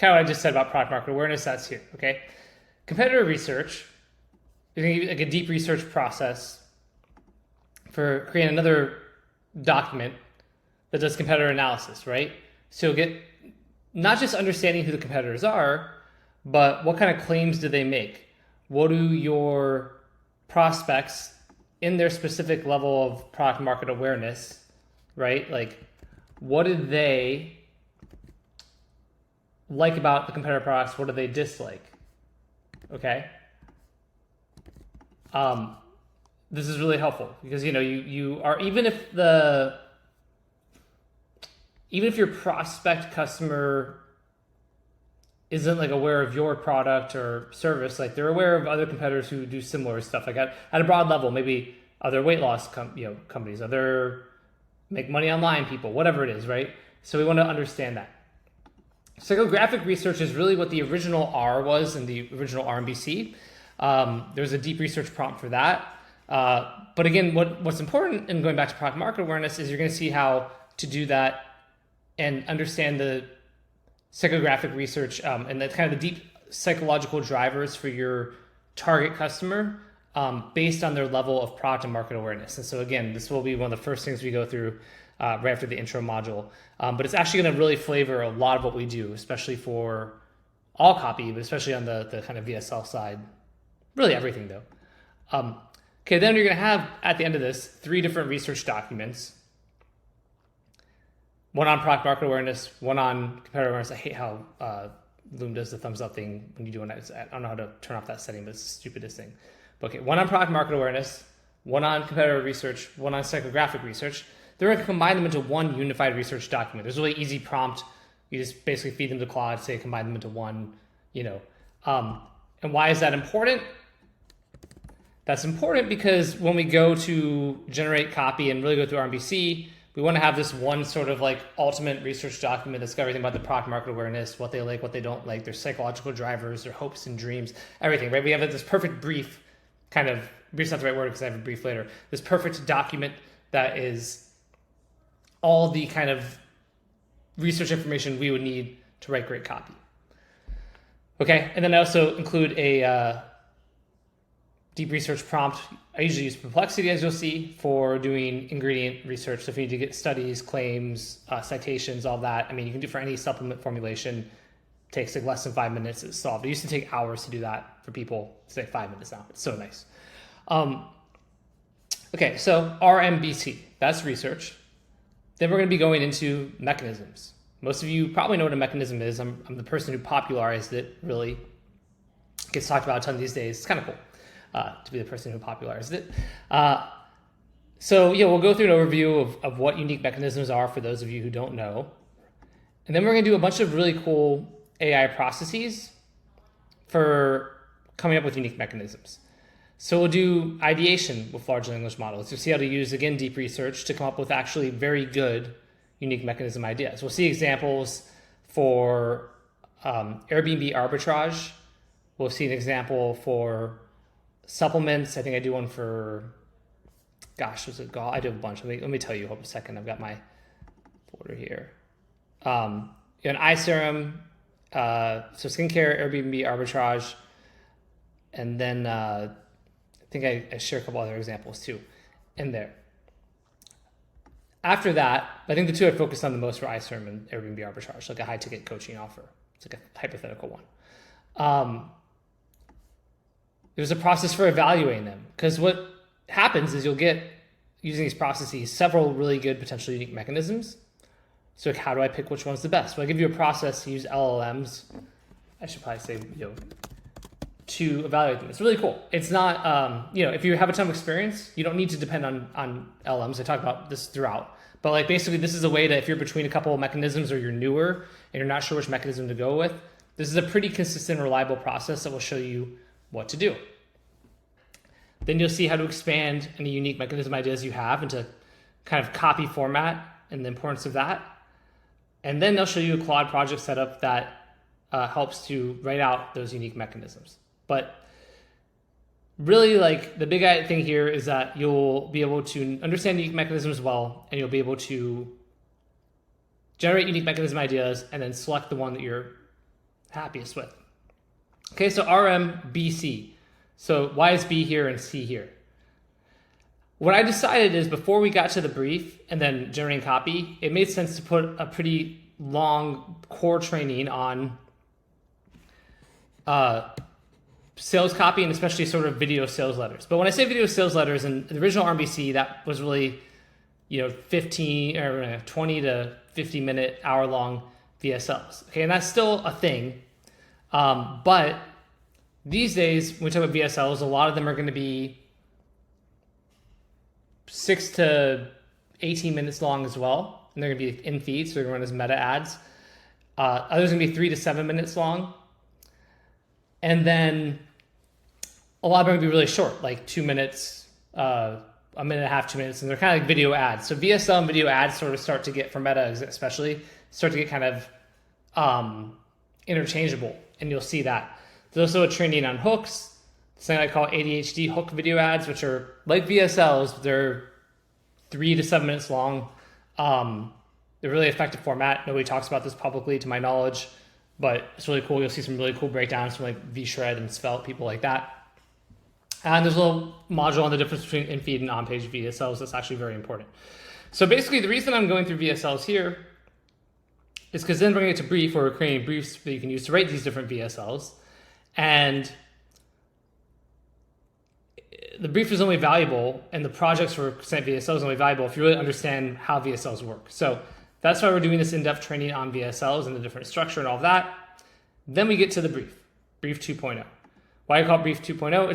kind of what I just said about product market awareness, that's here, okay? Competitor research, you're going to like a deep research process for creating another document that does competitor analysis, right? So you'll get not just understanding who the competitors are, but what kind of claims do they make? What do your prospects in their specific level of product market awareness, right? Like, what did they like about the competitor products? What do they dislike? Okay. This is really helpful because, you are, even if your prospect customer isn't like aware of your product or service, like they're aware of other competitors who do similar stuff, like at a broad level, maybe other weight loss companies, other make money online people, whatever it is, right? So we want to understand that. Psychographic research is really what the original R was in the original RMBC. There's a deep research prompt for that. But again, what's important in going back to product market awareness is you're going to see how to do that and understand the psychographic research and the kind of the deep psychological drivers for your target customer based on their level of product and market awareness. And so again, this will be one of the first things we go through right after the intro module. But it's actually going to really flavor a lot of what we do, especially for all copy, but especially on the kind of VSL side. Really everything though. Okay, then you're going to have at the end of this 3 different research documents. One on product market awareness, one on competitor awareness. I hate how Loom does the thumbs up thing when you do it. I don't know how to turn off that setting, but it's the stupidest thing. But okay, one on product market awareness, one on competitor research, one on psychographic research. They're going to combine them into one unified research document. There's a really easy prompt. You just basically feed them to Claude, say combine them into one, And why is that important? That's important because when we go to generate copy and really go through RMBC, we want to have this one sort of like ultimate research document that's got everything about the product market awareness, what they like, what they don't like, their psychological drivers, their hopes and dreams, everything, right? We have this perfect brief's not the right word because I have a brief later, this perfect document that is all the kind of research information we would need to write great copy. Okay, and then I also include a deep research prompt. I usually use Perplexity, as you'll see, for doing ingredient research. So if you need to get studies, claims, citations, all that, you can do for any supplement formulation. It takes like less than 5 minutes. It's solved. It used to take hours to do that for people. It's like 5 minutes now. It's so nice. Okay, so RMBC, that's research. Then we're going to be going into mechanisms. Most of you probably know what a mechanism is. I'm the person who popularized it, really. It gets talked about a ton these days. It's kind of cool. To be the person who popularized it. So we'll go through an overview of what unique mechanisms are for those of you who don't know. And then we're going to do a bunch of really cool AI processes for coming up with unique mechanisms. So we'll do ideation with large language models. You'll see how to use, again, deep research to come up with actually very good unique mechanism ideas. We'll see examples for Airbnb arbitrage. We'll see an example for supplements. I think I do one for, was it golf? I do a bunch. Let me tell you. Hold a second. I've got my folder here. An eye serum, so skincare, Airbnb arbitrage, and then I think I share a couple other examples too in there. After that, I think the 2 I focused on the most were eye serum and Airbnb arbitrage, like a high ticket coaching offer. It's like a hypothetical one. There's a process for evaluating them because what happens is you'll get, using these processes, several really good potentially unique mechanisms. So like, how do I pick which one's the best? Well, I give you a process to use LLMs. I should probably say, to evaluate them. It's really cool. It's not, if you have a ton of experience, you don't need to depend on LLMs. I talk about this throughout. But like basically this is a way to, if you're between a couple of mechanisms or you're newer and you're not sure which mechanism to go with, this is a pretty consistent, reliable process that will show you what to do. Then you'll see how to expand any unique mechanism ideas you have into kind of copy format and the importance of that. And then they'll show you a Claude project setup that helps to write out those unique mechanisms. But really, like, the big thing here is that you'll be able to understand unique mechanisms well, and you'll be able to generate unique mechanism ideas and then select the one that you're happiest with. Okay, so RMBC. So why is B here and C here? What I decided is before we got to the brief and then generating copy, it made sense to put a pretty long core training on sales copy and especially sort of video sales letters. But when I say video sales letters in the original RMBC, that was really, 15 or 20 to 50 minute, hour long VSLs. Okay, and that's still a thing. But these days, when we talk about VSLs, a lot of them are going to be 6 to 18 minutes long as well. And they're going to be in feed, so they're going to run as meta ads. Others are going to be 3 to 7 minutes long. And then a lot of them are going to be really short, like 2 minutes, a minute and a half, 2 minutes. And they're kind of like video ads. So VSL and video ads sort of start to get, for meta especially, start to get kind of interchangeable. And you'll see that. There's also a training on hooks, something I call ADHD hook video ads, which are like VSLs. They're 3 to 7 minutes long. They're really effective format. Nobody talks about this publicly, to my knowledge, but it's really cool. You'll see some really cool breakdowns from like VShred and Svelte, people like that. And there's a little module on the difference between in-feed and on-page VSLs. That's actually very important. So basically, the reason I'm going through VSLs here is because then we're going to get to brief, where we're creating briefs that you can use to write these different VSLs. And the brief is only valuable, and the projects for sent VSLs is only valuable if you really understand how VSLs work. So that's why we're doing this in-depth training on VSLs and the different structure and all of that. Then we get to the brief 2.0. Why I call it brief 2.0?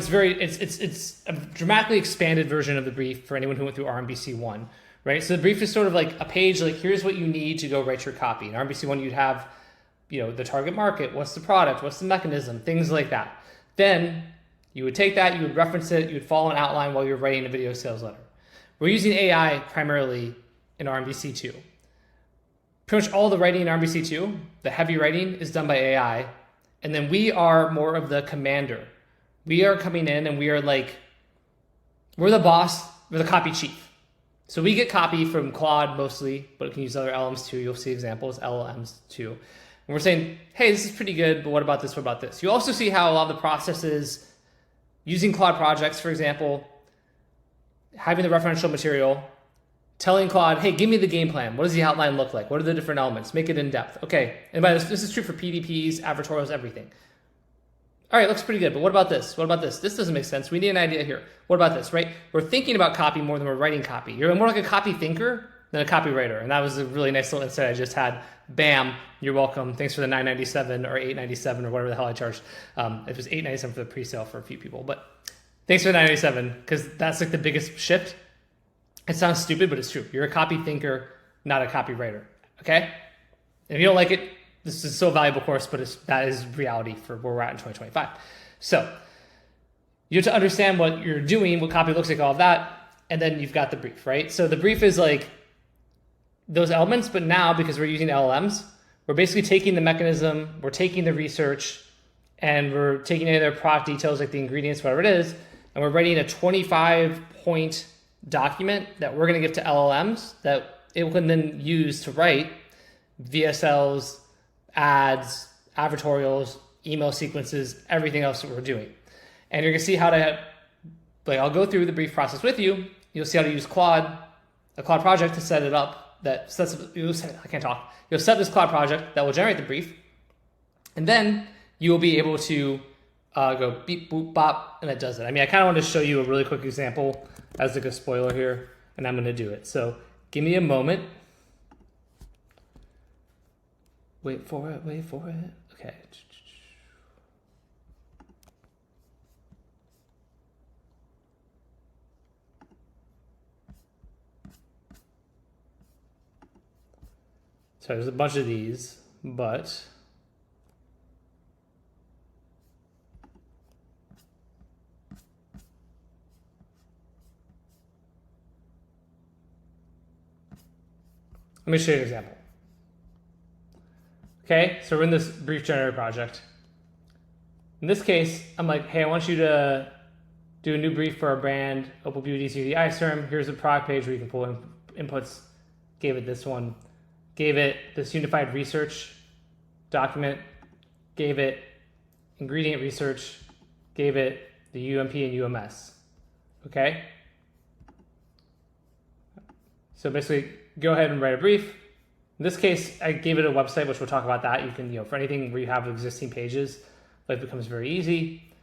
It's a dramatically expanded version of the brief for anyone who went through RMBC 1, right? So the brief is sort of like a page, like here's what you need to go write your copy. In RMBC 1, you'd have, the target market, what's the product, what's the mechanism, things like that. Then you would take that, you would reference it, you would follow an outline while you're writing a video sales letter. We're using AI primarily in RMBC 2. Pretty much all the writing in RMBC 2, the heavy writing, is done by AI. And then we are more of the commander. We are coming in and we are like, we're the boss, we're the copy chief. So we get copy from Claude mostly, but it can use other LLMs too. You'll see examples, LLMs too. And we're saying, hey, this is pretty good, but what about this, what about this? You also see how a lot of the processes, using Claude projects, for example, having the referential material, telling Claude, hey, give me the game plan. What does the outline look like? What are the different elements? Make it in depth. Okay, and by this is true for PDPs, advertorials, everything. All right, looks pretty good, but what about this? What about this? This doesn't make sense. We need an idea here. What about this, right? We're thinking about copy more than we're writing copy. You're more like a copy thinker than a copywriter, and that was a really nice little insight I just had. Bam, you're welcome. Thanks for the $9.97 or $8.97 or whatever the hell I charged. It was $8.97 for the pre-sale for a few people, but thanks for the $9.97, because that's like the biggest shift. It sounds stupid, but it's true. You're a copy thinker, not a copywriter, okay? And if you don't like it, this is still a valuable course, but that is reality for where we're at in 2025. So you have to understand what you're doing, what copy looks like, all of that, and then you've got the brief, right? So the brief is like those elements, but now because we're using LLMs, we're basically taking the mechanism, we're taking the research, and we're taking any other product details like the ingredients, whatever it is, and we're writing a 25-point document that we're going to give to LLMs that it can then use to write VSLs, ads, advertorials, email sequences, everything else that we're doing. And you're going to see how to, I'll go through the brief process with you. You'll see how to use Claude, a Claude project to set it up. You'll set this Claude project that will generate the brief. And then you will be able to go beep, boop, bop, and it does it. I kind of want to show you a really quick example as like a spoiler here, and I'm going to do it. So give me a moment. Wait for it. Okay. So there's a bunch of these, but let me show you an example. Okay, so we're in this brief generator project. In this case, I'm like, hey, I want you to do a new brief for our brand, Opal Beauty's UV Eye Serum. Here's a product page where you can pull in inputs. Gave it this one. Gave it this unified research document. gave it ingredient research, gave it the UMP and UMS. Okay? So basically, go ahead and write a brief. In this case, I gave it a website, which we'll talk about that. You can, for anything where you have existing pages, life becomes very easy.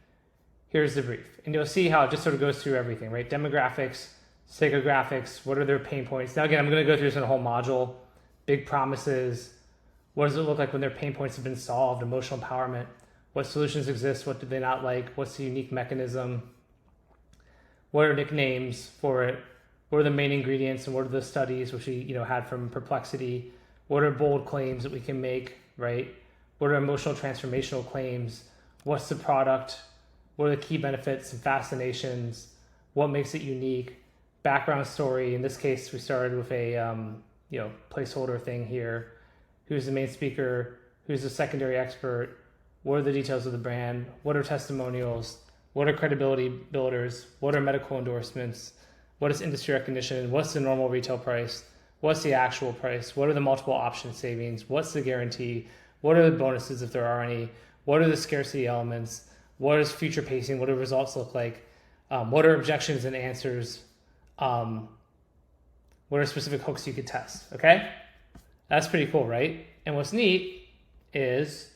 Here's the brief. And you'll see how it just sort of goes through everything, right? Demographics, psychographics, what are their pain points? Now, again, I'm going to go through this in a whole module. Big promises. What does it look like when their pain points have been solved? Emotional empowerment. What solutions exist? What do they not like? What's the unique mechanism? What are nicknames for it? What are the main ingredients and what are the studies which we had from Perplexity? What are bold claims that we can make, right? What are emotional transformational claims? What's the product? What are the key benefits and fascinations? What makes it unique? Background story. In this case, we started with a placeholder thing here. Who's the main speaker? Who's the secondary expert? What are the details of the brand? What are testimonials? What are credibility builders? What are medical endorsements? What is industry recognition? What's the normal retail price? What's the actual price? What are the multiple option savings? What's the guarantee? What are the bonuses if there are any? What are the scarcity elements? What is future pacing? What do results look like? What are objections and answers? What are specific hooks you could test? Okay? That's pretty cool, right? And what's neat is,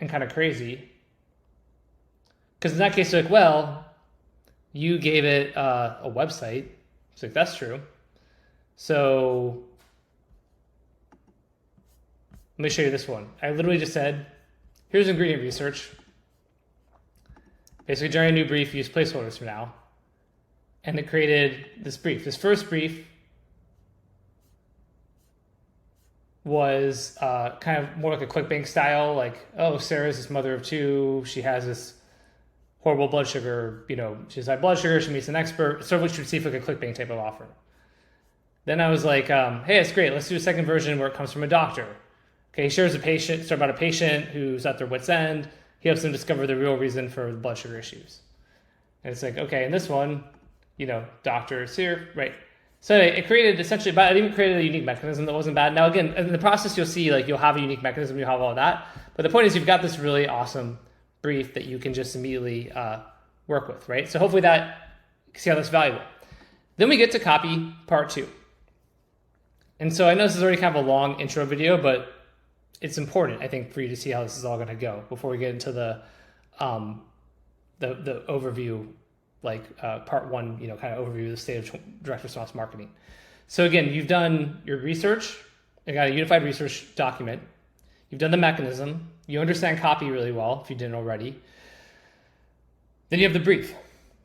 and kind of crazy, because in that case, you're like, well, you gave it a website. It's like, that's true. So let me show you this one. I literally just said, here's ingredient research. Basically, generate a new brief, use placeholders for now. And it created this brief. This first brief was kind of more like a ClickBank style, like, oh, Sarah's this mother of two. She has this horrible blood sugar, she has high blood sugar. She meets an expert. Sort of what you would see for like a ClickBank type of offer. Then I was like, hey, it's great. Let's do a second version where it comes from a doctor. Okay, he shares story about a patient who's at their wit's end. He helps them discover the real reason for the blood sugar issues. And it's like, okay, in this one, doctors here, right? So it created essentially, but it even created a unique mechanism that wasn't bad. Now, again, in the process, you'll see you'll have a unique mechanism, you'll have all of that. But the point is you've got this really awesome brief that you can just immediately work with, right? So hopefully you can see how that's valuable. Then we get to copy part 2. And so I know this is already kind of a long intro video, but it's important, I think, for you to see how this is all going to go before we get into the overview, part 1, kind of overview of the state of direct response marketing. So again, you've done your research, you got a unified research document, you've done the mechanism, you understand copy really well if you didn't already. Then you have the brief.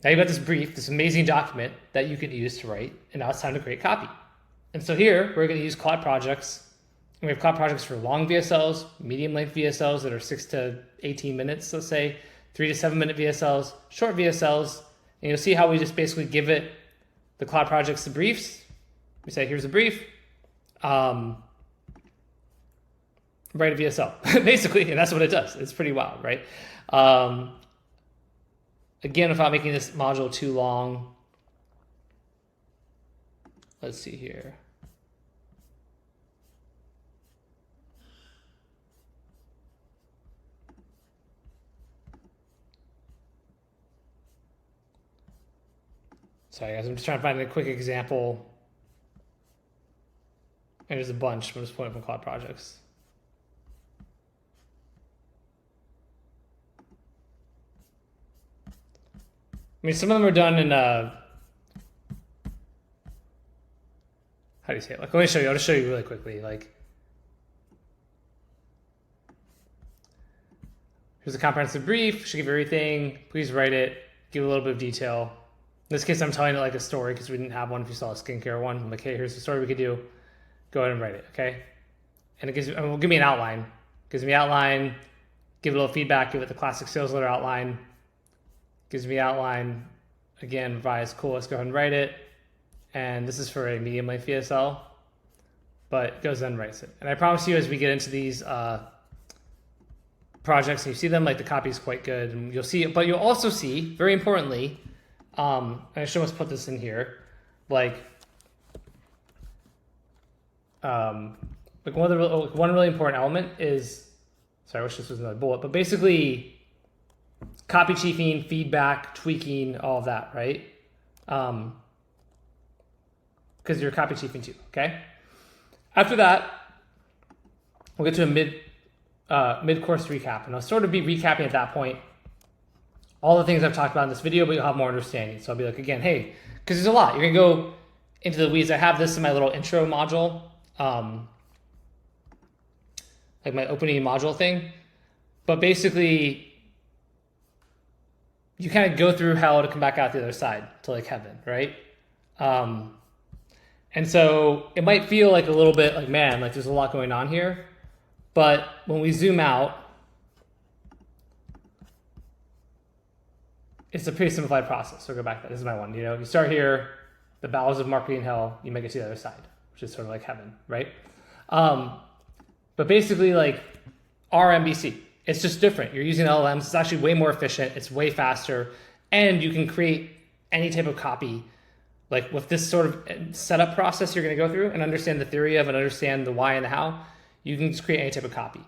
Now you've got this brief, this amazing document that you can use to write, and now it's time to create copy. And so here, we're going to use Cloud Projects. And we have Cloud Projects for long VSLs, medium length VSLs that are 6 to 18 minutes, let's say, 3 to 7 minute VSLs, short VSLs. And you'll see how we just basically give it, the Cloud Projects, the briefs. We say, here's a brief. Write a VSL, basically, and that's what it does. It's pretty wild, right? Again, without making this module too long, let's see here. Sorry, guys, I'm just trying to find a quick example. And there's a bunch. I'm just pulling from Cloud Projects. I mean, some of them are done in, how do you say it? Let me show you. I'll just show you really quickly. Here's a comprehensive brief. Should give you everything. Please write it. Give a little bit of detail. In this case, I'm telling it like a story because we didn't have one. If you saw a skincare one, I'm like, hey, here's the story we could do. Go ahead and write it, okay? And it will give me an outline. Gives me outline. Give it a little feedback. Give it the classic sales letter outline. Gives me outline. Again, revise. Cool. Let's go ahead and write it. And this is for a medium length VSL, but it goes then and writes it. And I promise you, as we get into these projects and you see them, the copy is quite good, and you'll see it. But you'll also see, very importantly, and I should almost put this in here, one really important element is Sorry, I wish this was another bullet, but basically copy chiefing, feedback, tweaking, all of that, right? Because you're copy chiefing too, okay? After that, we'll get to a mid-course recap, and I'll sort of be recapping at that point all the things I've talked about in this video, but you'll have more understanding. So I'll be like, again, hey, because there's a lot. You're gonna go into the weeds. I have this in my little intro module, like my opening module thing. But basically, you kind of go through hell to come back out the other side to like heaven, right? And so it might feel like a little bit like, man, like there's a lot going on here. But when we zoom out, it's a pretty simplified process. So we'll go back to that. This is my one. You start here, the bowels of marketing hell, you make it to the other side, which is sort of like heaven, right? But basically like RMBC, it's just different. You're using LLMs. It's actually way more efficient. It's way faster. And you can create any type of copy. Like with this sort of setup process you're going to go through and understand the theory of and understand the why and the how, you can just create any type of copy,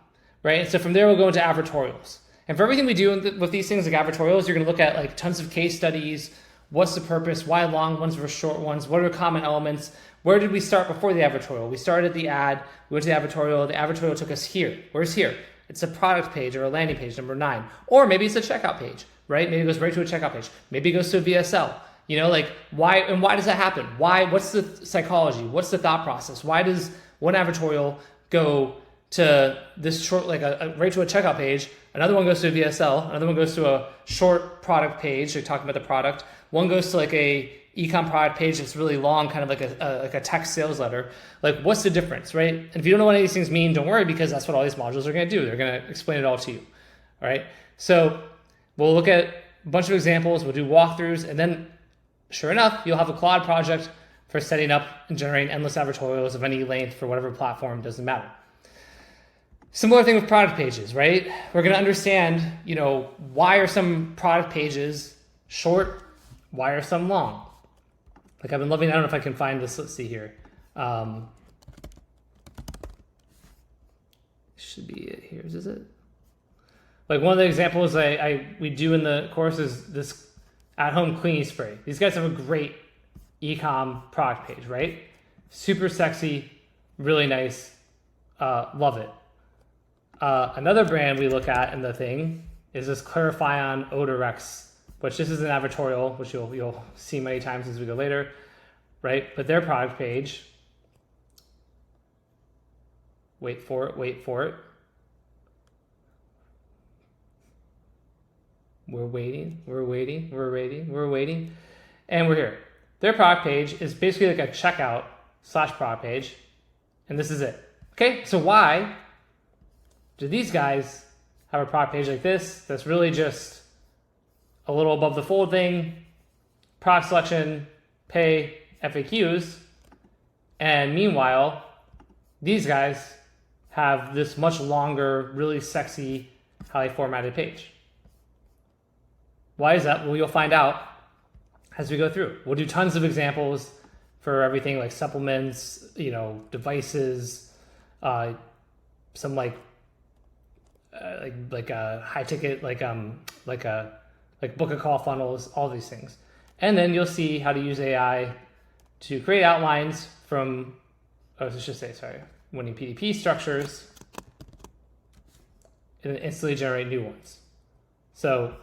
right? And so from there, we'll go into advertorials. And for everything we do with these things like advertorials, you're going to look at like tons of case studies. What's the purpose? Why long ones versus short ones? What are common elements? Where did we start before the advertorial? We started at the ad, we went to the advertorial. The advertorial took us here. Where's here? It's a product page or a landing page, number 9. Or maybe it's a checkout page, right? Maybe it goes right to a checkout page. Maybe it goes to a VSL. Like why does that happen? What's the psychology? What's the thought process? Why does one advertorial go to this short, like right to a checkout page? Another one goes to a VSL. Another one goes to a short product page. They're talking about the product. One goes to like a e-com product page that's really long, kind of like a text sales letter. Like what's the difference, right? And if you don't know what any of these things mean, don't worry, because that's what all these modules are going to do. They're going to explain it all to you, all right? So we'll look at a bunch of examples. We'll do walkthroughs, and then sure enough, you'll have a Claude project for setting up and generating endless advertorials of any length for whatever platform, doesn't matter. Similar thing with product pages, right? We're going to understand, why are some product pages short? Why are some long? Like I've been loving, I don't know if I can find this. Let's see here. Should be it here. Is it? Like one of the examples we do in the course is this at-home cleaning spray. These guys have a great e-com product page, right? Super sexy, really nice, love it. Another brand we look at in the thing is this Clarify-On Odorex, which this is an advertorial, which you'll see many times as we go later, right? But their product page, wait for it. We're waiting, and we're here. Their product page is basically like a checkout / product page, and this is it. Okay, so why do these guys have a product page like this that's really just a little above the fold thing, product selection, pay, FAQs, and meanwhile, these guys have this much longer, really sexy, highly formatted page? Why is that? Well, you'll find out as we go through. We'll do tons of examples for everything like supplements, devices, some like high ticket, like book a call funnels, all these things. And then you'll see how to use AI to create outlines from, winning PDP structures and then instantly generate new ones. So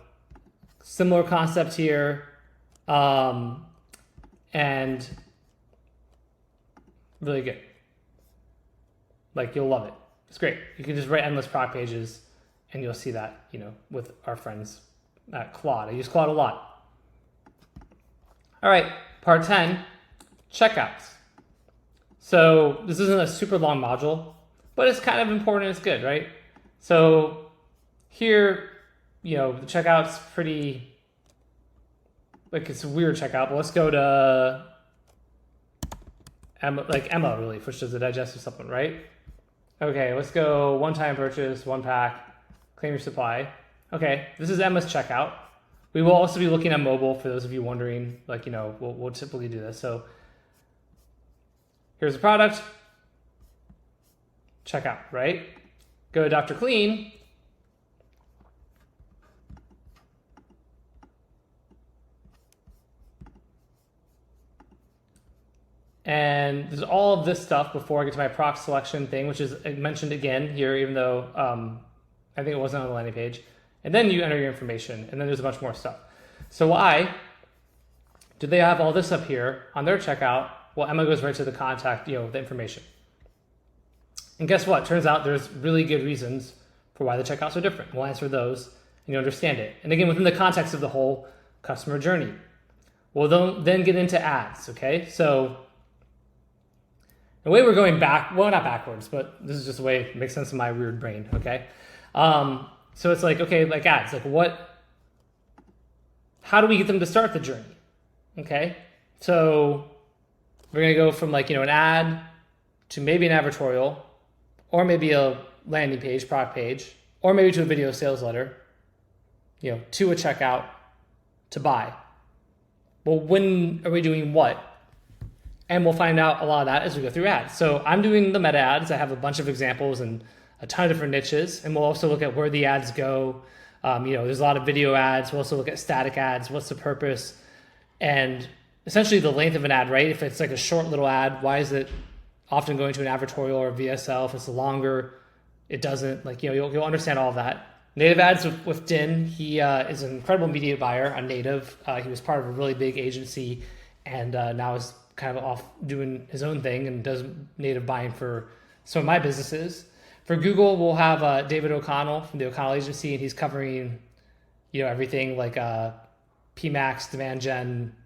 similar concept here, and really good. Like you'll love it. It's great. You can just write endless product pages and you'll see that, with our friends at Claude. I use Claude a lot. All right, part 10, checkouts. So this isn't a super long module, but it's kind of important. It's good, right? So here, the checkout's pretty, it's a weird checkout, but let's go to Emma Relief, which does a digestive supplement, right? Okay, let's go one-time purchase, 1 pack, claim your supply. Okay, this is Emma's checkout. We will also be looking at mobile for those of you wondering, we'll typically do this. So here's the product, checkout, right? Go to Dr. Clean, And there's all of this stuff before I get to my proc selection thing, which is mentioned again here, even though I think it wasn't on the landing page. And then you enter your information, and then there's a bunch more stuff. So why do they have all this up here on their checkout? Well, Emma goes right to the contact, the information. And guess what? Turns out there's really good reasons for why the checkouts are different. We'll answer those, and you'll understand it. And again, within the context of the whole customer journey. We'll then get into ads, okay? So the way we're going back, well, not backwards, but this is just the way it makes sense in my weird brain, okay? So it's like, okay, like ads, like how do we get them to start the journey, okay? So we're gonna go from like, an ad to maybe an advertorial, or maybe a landing page, product page, or maybe to a video sales letter, to a checkout, to buy. Well, when are we doing what? And we'll find out a lot of that as we go through ads. So I'm doing the meta ads. I have a bunch of examples and a ton of different niches. And we'll also look at where the ads go. There's a lot of video ads. We'll also look at static ads. What's the purpose? And essentially the length of an ad, right? If it's like a short little ad, why is it often going to an advertorial or a VSL? If it's longer, it doesn't. You'll understand all of that. Native ads with Din. He is an incredible media buyer on native. He was part of a really big agency and now is kind of off doing his own thing and does native buying for some of my businesses. For Google, we'll have David O'Connell from the O'Connell Agency, and he's covering, everything like PMax, demand gen,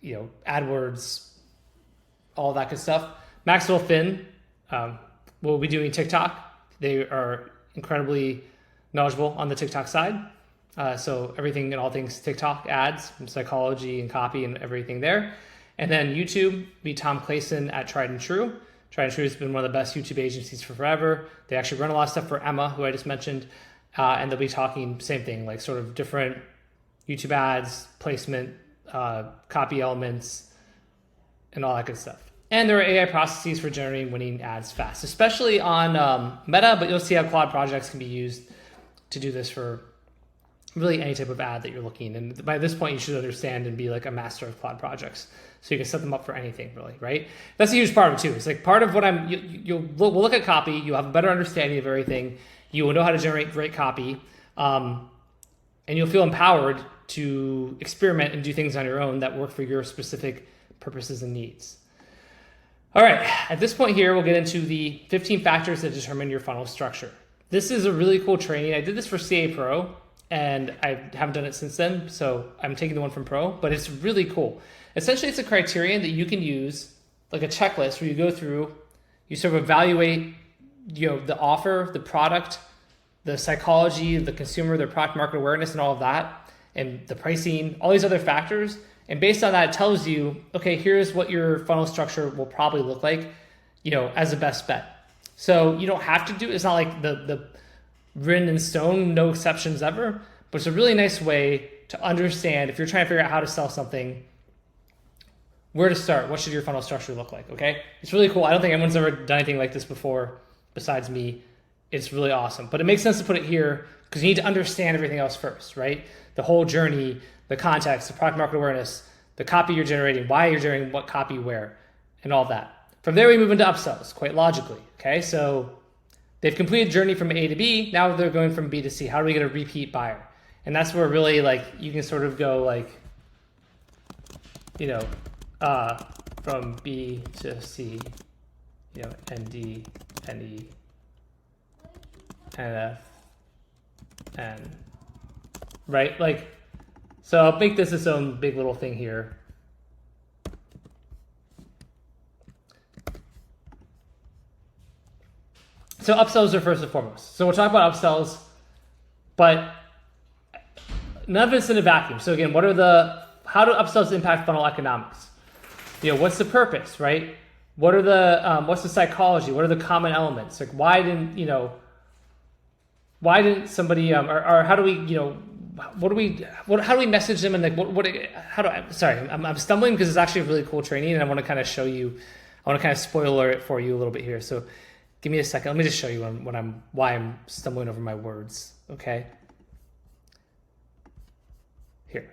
AdWords, all that good stuff. Maxwell Finn will be doing TikTok. They are incredibly knowledgeable on the TikTok side. So everything and all things TikTok, ads, and psychology and copy and everything there. And then YouTube, be Tom Clayson at Tried and True. Tried and True has been one of the best YouTube agencies for forever. They actually run a lot of stuff for Emma, who I just mentioned. And they'll be talking same thing, like sort of different YouTube ads, placement, copy elements, and all that good stuff. And there are AI processes for generating winning ads fast, especially on Meta, but you'll see how Claude projects can be used to do this for really any type of ad that you're looking. And by this point, you should understand and be like a master of Claude projects. So you can set them up for anything, really, right? That's a huge part of it too. It's like part of what we'll look at copy. You'll have a better understanding of everything. You will know how to generate great copy. And you'll feel empowered to experiment and do things on your own that work for your specific purposes and needs. All right, at this point here, we'll get into the 15 factors that determine your funnel structure. This is a really cool training. I did this for CA Pro, and I haven't done it since then, so I'm taking the one from Pro, but it's really cool. Essentially, it's a criterion that you can use, like a checklist where you go through, you sort of evaluate, the offer, the product, the psychology, the consumer, their product market awareness, and all of that, and the pricing, all these other factors. And based on that, it tells you, okay, here's what your funnel structure will probably look like, as a best bet. So you don't have to do, it's not like the written in stone, no exceptions ever, but it's a really nice way to understand if you're trying to figure out how to sell something, where to start, what should your funnel structure look like, okay? It's really cool. I don't think anyone's ever done anything like this before besides me. It's really awesome, but it makes sense to put it here because you need to understand everything else first, right? The whole journey, the context, the product market awareness, the copy you're generating, why you're generating what copy where, and all that. From there, we move into upsells quite logically, okay? So they've completed the journey from A to B. Now they're going from B to C. How do we get a repeat buyer? And that's where really you can sort of go from B to C, N, D, N, E, N, F, N, right? So I'll make this its own big little thing here. So upsells are first and foremost. So we'll talk about upsells, but none of it's in a vacuum. So again, how do upsells impact funnel economics? What's the purpose, right? What's the psychology? What are the common elements? Like why didn't somebody, or how do we, how do we message them? And I'm stumbling because it's actually a really cool training and I want to kind of show you, I want to kind of spoiler it for you a little bit here. So give me a second. Let me just show you why I'm stumbling over my words. Okay. Here.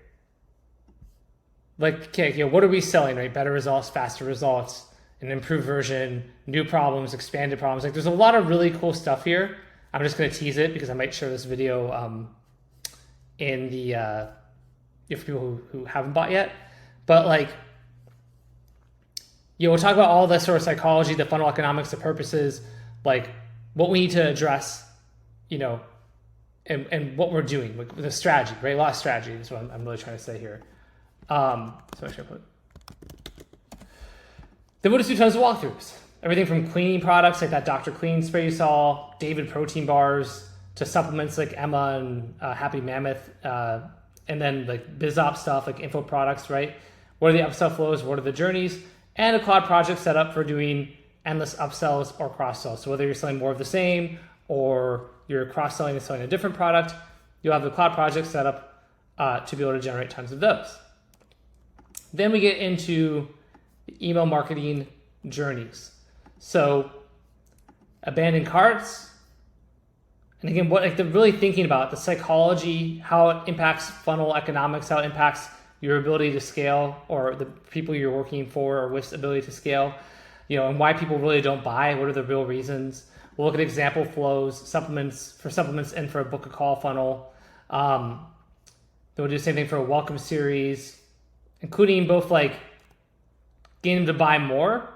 like, okay, what are we selling, right? Better results, faster results, an improved version, new problems, expanded problems. Like there's a lot of really cool stuff here. I'm just going to tease it because I might share this video in the, for people who haven't bought yet. But like, we'll talk about all the sort of psychology, the funnel economics, the purposes, like what we need to address, and what we're doing, like the strategy, right? A lot of strategy is what I'm really trying to say here. So I should put. Then we'll just do tons of walkthroughs. Everything from cleaning products like that Dr. Clean spray you saw, David protein bars, to supplements like Emma and Happy Mammoth, and then like BizOps stuff like info products, right? What are the upsell flows? What are the journeys? And a cloud project set up for doing endless upsells or cross-sells. So whether you're selling more of the same or you're cross-selling and selling a different product, you'll have the cloud project set up to be able to generate tons of those. Then we get into email marketing journeys. So abandoned carts. And again, what like the really thinking about the psychology, how it impacts funnel economics, how it impacts your ability to scale or the people you're working for or with ability to scale, and why people really don't buy. What are the real reasons? We'll look at example flows, supplements and for a book a call funnel. Then we'll do the same thing for a welcome series, including both like getting them to buy more,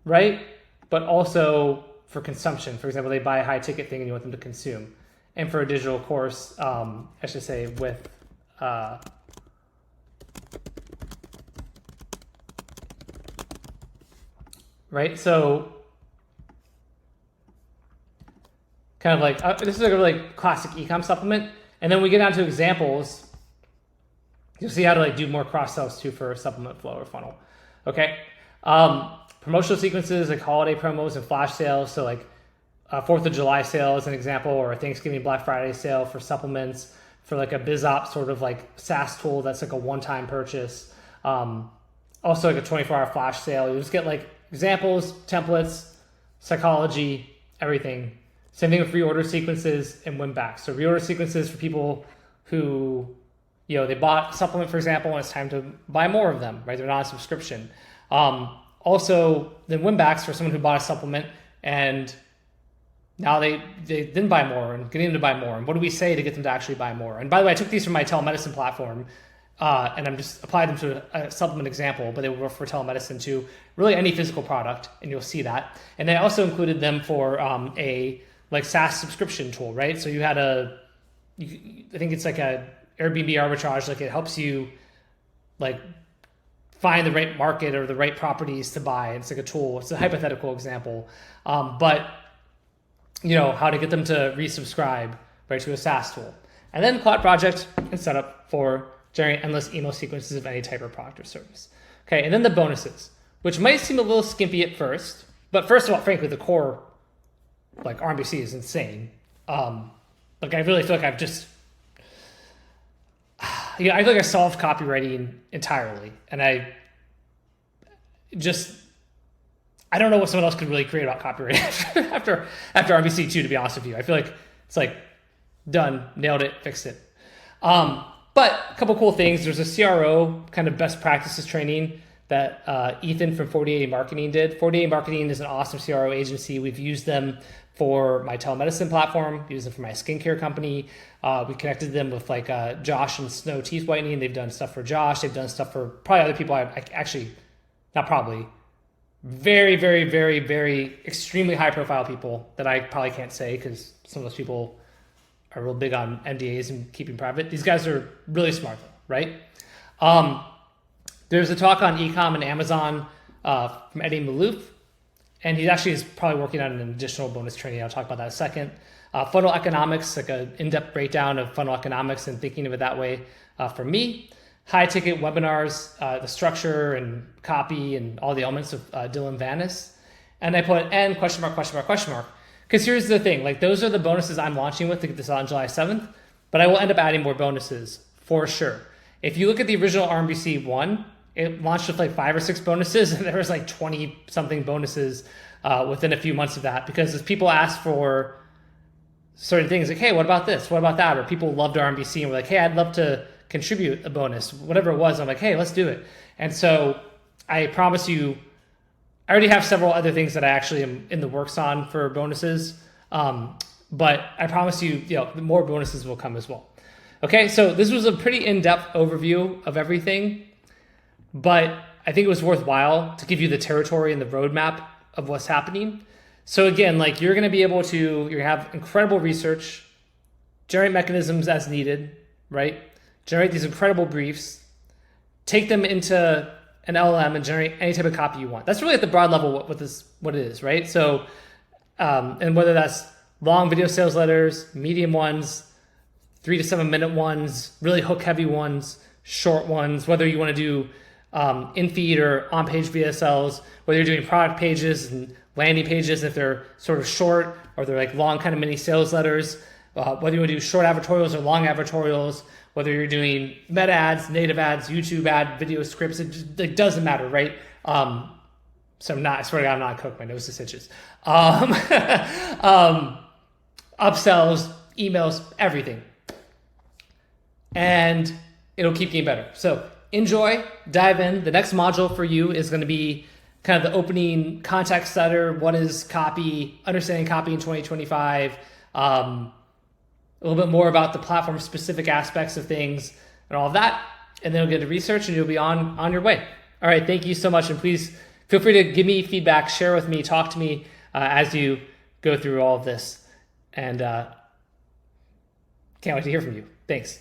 right? But also for consumption. For example, they buy a high ticket thing and you want them to consume. And for a digital course, I should say with, right? So kind of like, this is like a really classic ecom supplement. And then we get down to examples. You'll see how to like do more cross sells too for a supplement flow or funnel. Okay. Promotional sequences like holiday promos and flash sales. So like 4th of July sale as an example, or a Thanksgiving Black Friday sale for supplements, for like a BizOps sort of like SaaS tool that's like a one-time purchase. Also like a 24-hour flash sale. You just get like examples, templates, psychology, everything. Same thing with reorder sequences and win back. So reorder sequences for people who, they bought a supplement, for example, and it's time to buy more of them, right? They're not on subscription. Also, then win backs for someone who bought a supplement and now they didn't buy more and getting them to buy more. And what do we say to get them to actually buy more? And by the way, I took these from my telemedicine platform and I'm just applied them to a supplement example, but they were for telemedicine to really any physical product, and you'll see that. And they also included them for a like SaaS subscription tool, right? So you had I think it's like a Airbnb arbitrage, like it helps you like find the right market or the right properties to buy. It's like a tool. It's a hypothetical example. But how to get them to resubscribe, right, to a SaaS tool. And then cloud project and setup for generating endless email sequences of any type of product or service. Okay, and then the bonuses, which might seem a little skimpy at first, but first of all, frankly, the core like RMBC is insane. Like I really feel like I've just, I feel like I solved copywriting entirely, and I don't know what someone else could really create about copyright after RMBC 2, to be honest with you. I feel like it's like done, nailed it, fixed it. But a couple cool things. There's a CRO kind of best practices training that Ethan from 48 Marketing did. 48 Marketing is an awesome CRO agency. We've used them for my telemedicine platform, used them for my skincare company. We connected them with like Josh and Snow Teeth Whitening. They've done stuff for Josh. They've done stuff for probably other people. I actually, not probably, very, very, very, very extremely high profile people that I probably can't say because some of those people are real big on NDAs and keeping private. These guys are really smart though, right? There's a talk on ecom and Amazon from Eddie Malouf, and he actually is probably working on an additional bonus training. I'll talk about that in a second. Funnel economics, like an in-depth breakdown of funnel economics and thinking of it that way for me. High ticket webinars, the structure and copy and all the elements of Dylan Vanis. And I put N question mark, question mark, question mark. Because here's the thing, like those are the bonuses I'm launching with to get this on July 7th, but I will end up adding more bonuses for sure. If you look at the original RMBC 1, it launched with like 5 or 6 bonuses, and there was like 20 something bonuses within a few months of that, because as people ask for certain things like, hey, what about this? What about that? Or people loved RMBC and were like, hey, I'd love to contribute a bonus, whatever it was. I'm like, hey, let's do it. And so I promise you, I already have several other things that I actually am in the works on for bonuses. But I promise you, more bonuses will come as well. Okay, so this was a pretty in-depth overview of everything, but I think it was worthwhile to give you the territory and the roadmap of what's happening. So again, like you're going to be able to, you're going to have incredible research, generate mechanisms as needed, right? Generate these incredible briefs, take them into an LLM and generate any type of copy you want. That's really at the broad level what it is, right? So, and whether that's long video sales letters, medium ones, 3 to 7 minute ones, really hook heavy ones, short ones, whether you want to do in-feed or on-page VSLs, whether you're doing product pages and landing pages if they're sort of short or they're like long kind of mini sales letters, whether you want to do short advertorials or long advertorials, whether you're doing meta ads, native ads, YouTube ad, video scripts, it doesn't matter, right? So I swear to God, I'm not a cook, my nose is itches. Upsells, emails, everything. And it'll keep getting better. So enjoy, dive in. The next module for you is going to be kind of the opening context setter. What is copy, understanding copy in 2025, a little bit more about the platform specific aspects of things and all of that. And then you'll get to research and you'll be on your way. All right. Thank you so much. And please feel free to give me feedback, share with me, talk to me as you go through all of this. And can't wait to hear from you. Thanks.